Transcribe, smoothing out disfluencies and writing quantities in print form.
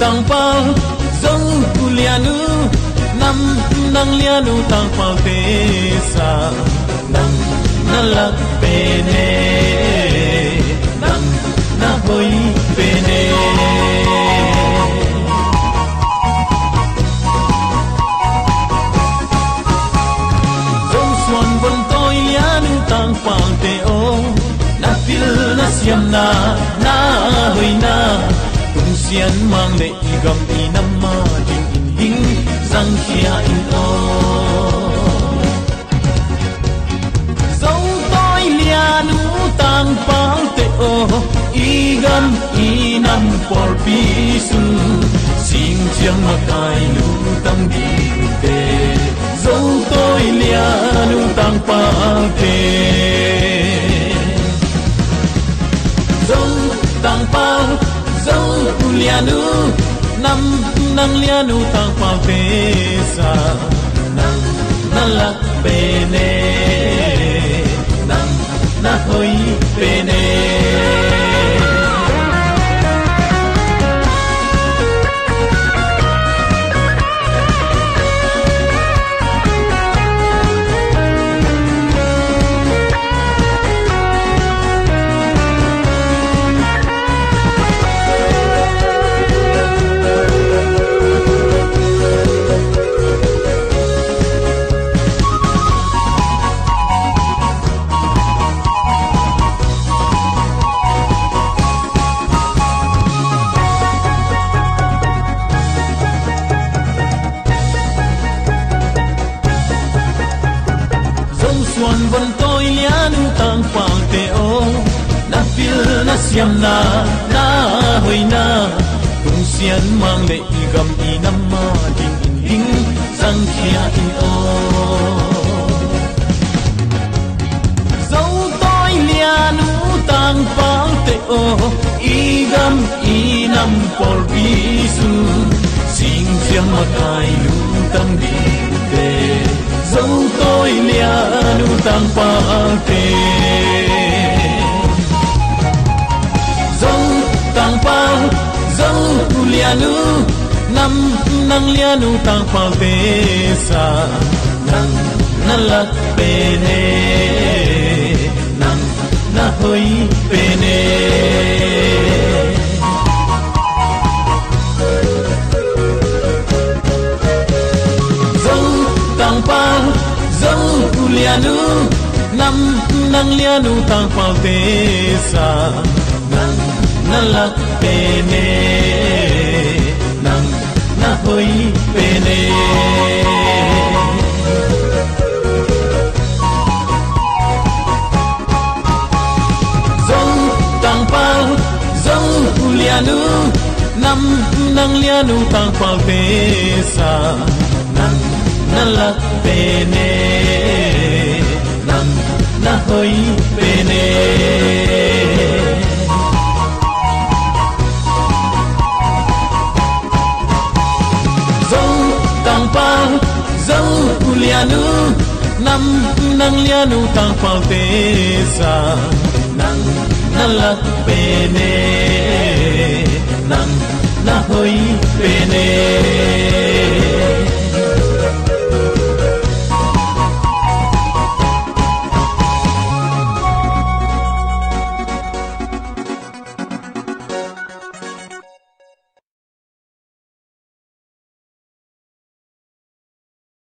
tang pal zong kulianu nam nang lianu tang pal te sa nang nalak pene nang na hoi pene zong swan bon toi lianu tang pal te o na fil na siam na hoi na sian mang le igam inam ma ding in ding sang khia in o song toi lianu tang pang te o igam inam por pisu sing chiang ma kai lu tam di te song toi lianu tang pang te song tang pang zong kulianu nam nang lianu tang pal te sa nang nalak pene nang na hoi pene swan bon toi lianu tang pang te o na fil na siam na hoi na tung sian mang le igam inam ma ding in ding sang khia in o zo toi lianu tang pang te o igam inam por bisu sing siam ma kai lu tam di te zong tôi lianu tang pang te zong tang pang zong lianu nam nang lianu tang pang te sa nang nalak pene nang na hoi pene lianu nam nang lianu tang pal te sa nang nalak pene nang na hoi pene zong tang pal zong lianu nam nang lianu tang pal te sa nang nalak pene na hoi pene zong tang pang zong lianu nam nang lianu tang pang te sa nang nalak pene nang na hoi pene